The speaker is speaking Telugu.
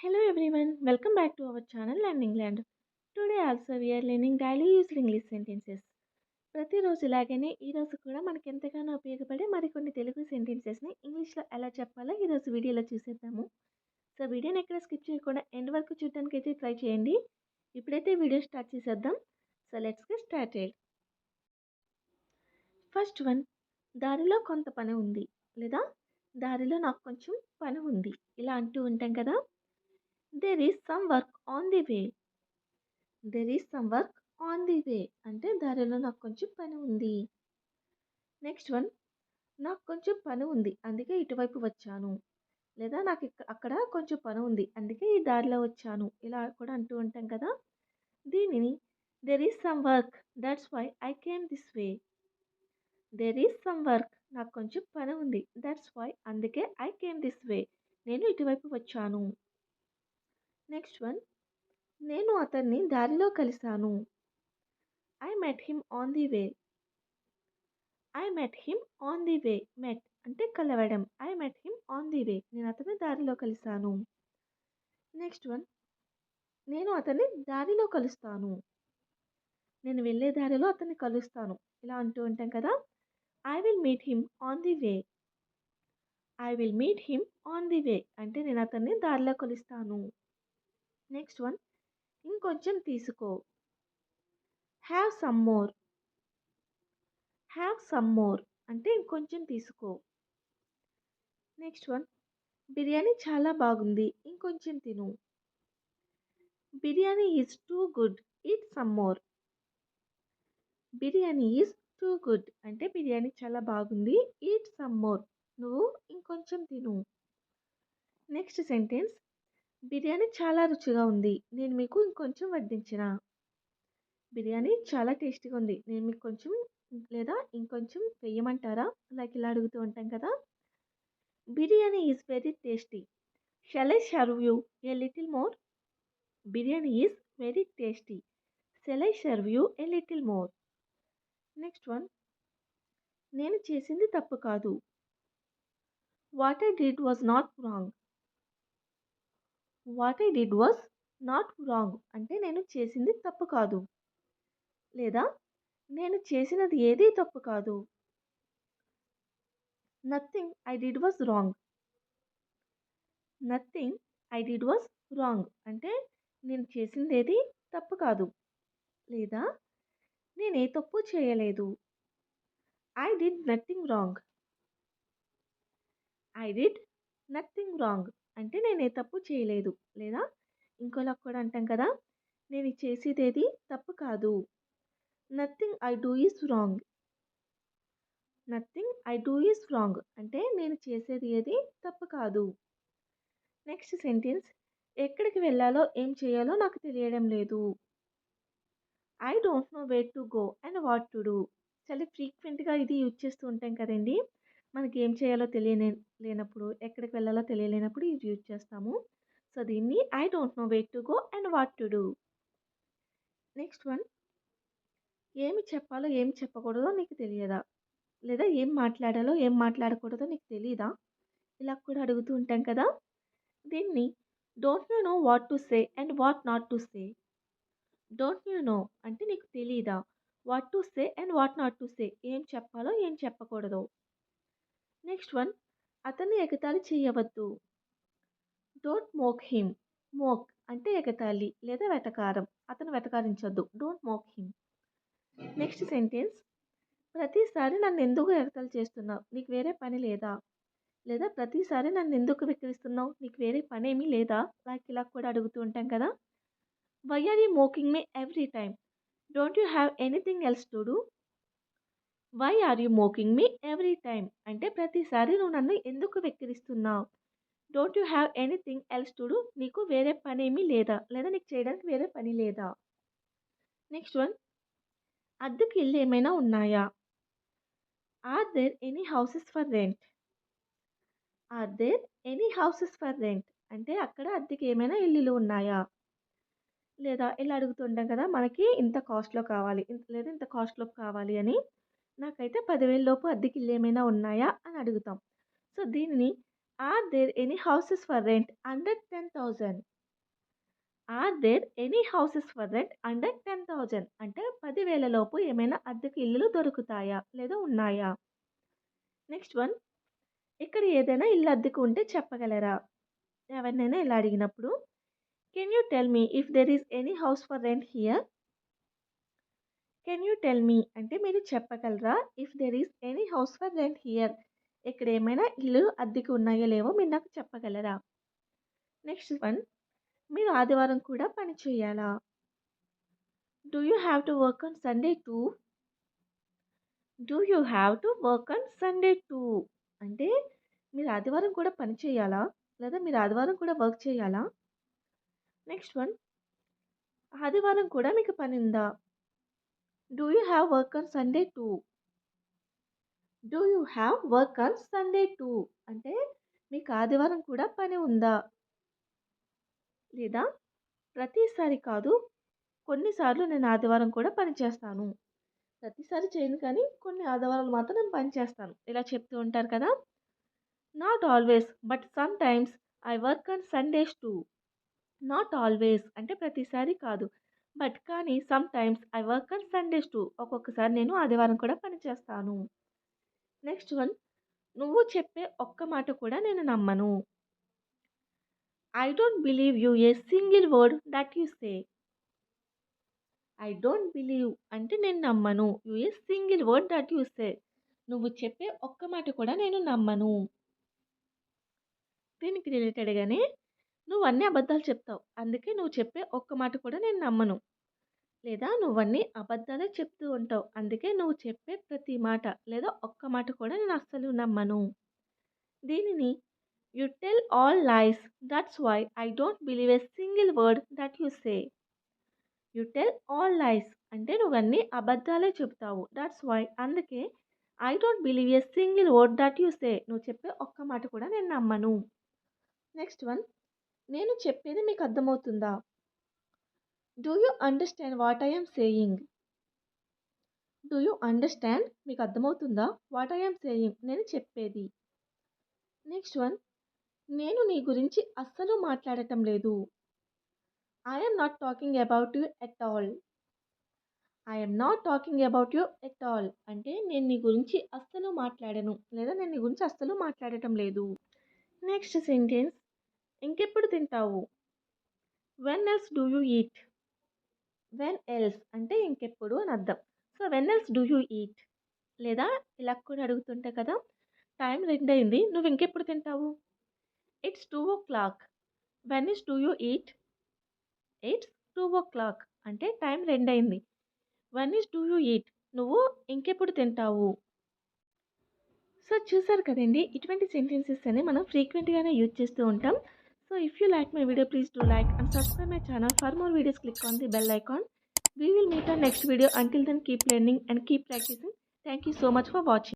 Hello everyone, welcome back to our channel Learn England. Today also we are learning daily used English sentences. ప్రతిరోజు ఇలాగనే ఈరోజు కూడా మనకి ఎంతగానో ఉపయోగపడే మరికొన్ని తెలుగు సెంటెన్సెస్ని ఇంగ్లీష్లో ఎలా చెప్పాలో ఈరోజు వీడియోలో చూసేద్దాము. సో వీడియోని ఎక్కడ స్కిప్ చేయకుండా ఎండ్ వరకు చూడడానికి అయితే ట్రై చేయండి. ఇప్పుడైతే వీడియో స్టార్ట్ చేసేద్దాం. So let's get started. First one, దారిలో కొంత పని ఉంది లేదా దారిలో నాకు కొంచెం పని ఉంది ఇలా అంటూ ఉంటాం కదా. There is some work on the way. There is some work on the way అంటే దారిలో నాకు కొంచెం పని ఉంది. నెక్స్ట్ వన్, నాకు కొంచెం పని ఉంది అందుకే ఇటువైపు వచ్చాను లేదా నాకు అక్కడ కొంచెం పని ఉంది అందుకే ఈ దారిలో వచ్చాను ఇలా కూడా అంటూ ఉంటాం కదా. దీనిని there is some work that's why I came this way. There is some work నాకు కొంచెం పని ఉంది దట్స్ వై అందుకే ఐ కేమ్ దిస్ వే నేను ఇటువైపు వచ్చాను. నెక్స్ట్ వన్, నేను అతన్ని దారిలో కలిశాను. I met him on the way. I met him on the way. Met అంటే కలవడం. I met him on the way నేను అతన్ని దారిలో కలిశాను. నెక్స్ట్ వన్, నేను అతన్ని దారిలో కలుస్తాను. నేను వెళ్ళే దారిలో అతన్ని కలుస్తాను ఇలా అంటూ ఉంటాం కదా. I will meet him on the way. I will meet him on the వే అంటే నేను అతన్ని దారిలో కలుస్తాను. నెక్స్ట్ వన్, ఇంకొంచెం తీసుకో. Have some more. Have some more అంటే ఇంకొంచెం తీసుకో. నెక్స్ట్ వన్, బిర్యానీ చాలా బాగుంది ఇంకొంచెం తిను. Biryani is too good eat some more. Biryani is too good అంటే బిర్యానీ చాలా బాగుంది ఈట్ సమ్ మోర్ నువ్వు ఇంకొంచెం తిను. నెక్స్ట్ సెంటెన్స్, బిర్యానీ చాలా రుచిగా ఉంది నేను మీకు ఇంకొంచెం వడ్డించిన. బిర్యానీ చాలా టేస్టీగా ఉంది నేను మీకు కొంచెం లేదా ఇంకొంచెం వేయమంటారా లైక్ ఇలా అడుగుతూ ఉంటాం కదా. Biryani is very tasty. Shall I serve you a little more. Biryani is very tasty. Shall I serve you a little more. Next one, నేను చేసింది తప్పు కాదు. What I did was not wrong. What I did was not wrong అంటే నేను చేసింది తప్పు కాదు లేదా నేను చేసినది ఏదీ తప్పు కాదు. Nothing I did was wrong. Nothing I did was wrong అంటే నేను చేసింది ఏది తప్పు కాదు లేదా నేను ఏ తప్పు చేయలేదు. I did nothing wrong. I did nothing wrong అంటే నేను ఏ తప్పు చేయలేదు లేదా ఇంకోలా కూడా అంటాం కదా, నేను చేసేది ఏది తప్పు కాదు. Nothing I do is wrong. Nothing I do is wrong అంటే నేను చేసేది ఏది తప్పు కాదు. నెక్స్ట్ సెంటెన్స్, ఎక్కడికి వెళ్ళాలో ఏం చేయాలో నాకు తెలియడం లేదు. I don't know where to go and what to do. చాలా ఫ్రీక్వెంట్గా ఇది యూజ్ చేస్తూ ఉంటాం కదండి. మనకి ఏం చేయాలో లేనప్పుడు ఎక్కడికి వెళ్ళాలో తెలియలేనప్పుడు ఇది యూజ్ చేస్తాము. సో దీన్ని I don't know where to go and what to do. Next one, ఏమి చెప్పాలో ఏమి చెప్పకూడదో నీకు తెలియదా లేదా ఏం మాట్లాడాలో ఏం మాట్లాడకూడదో నీకు తెలియదా ఇలా కూడా అడుగుతూ ఉంటాం కదా. దీన్ని don't you know what to say and what not to say. Don't you know అంటే నీకు తెలీదా, what to say and what not to say ఏం చెప్పాలో ఏం చెప్పకూడదు. నెక్స్ట్ వన్, అతన్ని ఎగతాళి చేయవద్దు. Don't mock him. మోక్ అంటే ఎగతాళి లేదా వెటకారం, అతను వెటకారించొద్దు. Don't mock him. Next sentence, ప్రతిసారి నన్ను ఎందుకు ఎగతాళి చేస్తున్నావు నీకు వేరే పని లేదా లేదా ప్రతిసారి నన్ను ఎందుకు విక్రిస్తున్నావు నీకు వేరే పని ఏమీ లేదా లైక్ ఇలా కూడా అడుగుతూ ఉంటాం కదా. Why are you mocking me every time. Don't you have anything else to do. Why are you mocking me every time అంటే ప్రతిసారి నువ్వు నన్ను ఎందుకు వెక్కిరిస్తున్నావు. Don't you have anything else to do నీకు వేరే పని ఏమీ లేదా లేదా నీకు చేయడానికి వేరే పని లేదా. నెక్స్ట్ వన్, అద్దెకి ఇల్లు ఏమైనా ఉన్నాయా. Are there any houses for rent. Are there any houses for rent అంటే అక్కడ అద్దెకి ఏమైనా ఇల్లులు ఉన్నాయా లేదా ఇలా అడుగుతుంటాం కదా, మనకి ఇంత కాస్ట్లో కావాలి లేదా ఇంత కాస్ట్లో కావాలి అని. నాకైతే 10,000 లోపు అద్దెకి ఇల్లు ఏమైనా ఉన్నాయా అని అడుగుతాం. సో దీనిని are there any houses for rent under 10,000. Are there any houses for rent under 10,000 అంటే 10,000 లోపు ఏమైనా అద్దెకు ఇల్లులు దొరుకుతాయా? లేదా ఉన్నాయా? నెక్స్ట్ వన్, ఇక్కడ ఏదైనా ఇల్లు అద్దెకు ఉంటే చెప్పగలరా? ఎవరినైనా ఇలా అడిగినప్పుడు can you tell me if there is any house for rent here? Can you tell me అంటే మీరు చెప్పగలరా? If there is any house for rent here, ఇక్కడ ఏమైనా ఇల్లు అద్దెకు ఉన్నాయో లేవో మీరు నాకు చెప్పగలరా? నెక్స్ట్ వన్, మీరు ఆదివారం కూడా పని చేయాలా? Do you have to work on Sunday two? Do you have to work on Sunday two అంటే మీరు ఆదివారం కూడా పని చేయాలా? లేదా మీరు ఆదివారం కూడా వర్క్ చేయాలా? నెక్స్ట్ వన్, ఆదివారం కూడా మీకు పని ఉందా? Do you have work on Sunday two? Do you have work on Sunday two అంటే మీకు ఆదివారం కూడా పని ఉందా? లేదా ప్రతిసారి కాదు, కొన్నిసార్లు నేను ఆదివారం కూడా పని చేస్తాను. ప్రతిసారి చేయను కానీ కొన్ని ఆదివారాలు మాత్రం నేను పని చేస్తాను. ఇలా చెప్తూ ఉంటారు కదా. Not always but some times I work on Sundays two. Not always అంటే ప్రతిసారి కాదు. బట్ కానీ some times I work on Sundays two ఒక్కొక్కసారి నేను ఆదివారం కూడా పని చేస్తాను. నెక్స్ట్ వన్, నువ్వు చెప్పే ఒక్క మాట కూడా నేను నమ్మను. I don't believe you A single word that you say. I don't believe అంటే నేను నమ్మను. You A single word that you say, నువ్వు చెప్పే ఒక్క మాట కూడా నేను నమ్మను. దీనికి రిలేటెడ్గానే నువ్వు అన్ని అబద్ధాలు చెప్తావు, అందుకే నువ్వు చెప్పే ఒక్క మాట కూడా నేను నమ్మను. లేదా నువ్వన్నీ అబద్ధాలే చెప్తూ ఉంటావు, అందుకే నువ్వు చెప్పే ప్రతి మాట లేదా ఒక్క మాట కూడా నేను అస్సలు నమ్మను. దీనిని you tell all lies that's why I don't believe a single word that you say. You tell all lies అంటే నువ్వన్నీ అబద్ధాలే చెప్తావు, దట్స్ వై అందుకే I don't believe a single word that you say, నువ్వు చెప్పే ఒక్క మాట కూడా నేను నమ్మను. నెక్స్ట్ వన్, నేను చెప్పేది మీకు అర్థమవుతుందా? Do you understand what I am saying? Do you understand మీకు అర్థమవుతుందా? వాట్ ఐ యామ్ సేయింగ్ నేను చెప్పేది. నెక్స్ట్ వన్, నేను నీ గురించి అస్సలు మాట్లాడటం లేదు. I am not talking about you at all. I am not talking about you at all అంటే నేను నీ గురించి అస్సలు మాట్లాడను లేదా నేను నీ గురించి అస్సలు మాట్లాడటం లేదు. నెక్స్ట్ సెంటెన్స్, ఇంకెప్పుడు తింటావు? When else do you eat? When else అంటే ఇంకెప్పుడు అని అర్థం. So when else do you eat లేదా ఇలా కూడా అడుగుతుంటే కదా, టైం 2 అయింది, నువ్వు ఇంకెప్పుడు తింటావు? It's 2 o'clock. When is do you eat? It's 2 o'clock అంటే టైం 2 అయింది. When is do you eat నువ్వు ఇంకెప్పుడు తింటావు? సో చూసారు కదండి, ఇటువంటి సెంటెన్సెస్ అని మనం ఫ్రీక్వెంట్గానే యూజ్ చేస్తూ ఉంటాం. So if you like my video please do like and subscribe my channel for more videos. Click on the bell icon. We will meet on next video. Until then, keep learning and keep practicing. Thank you so much for watching.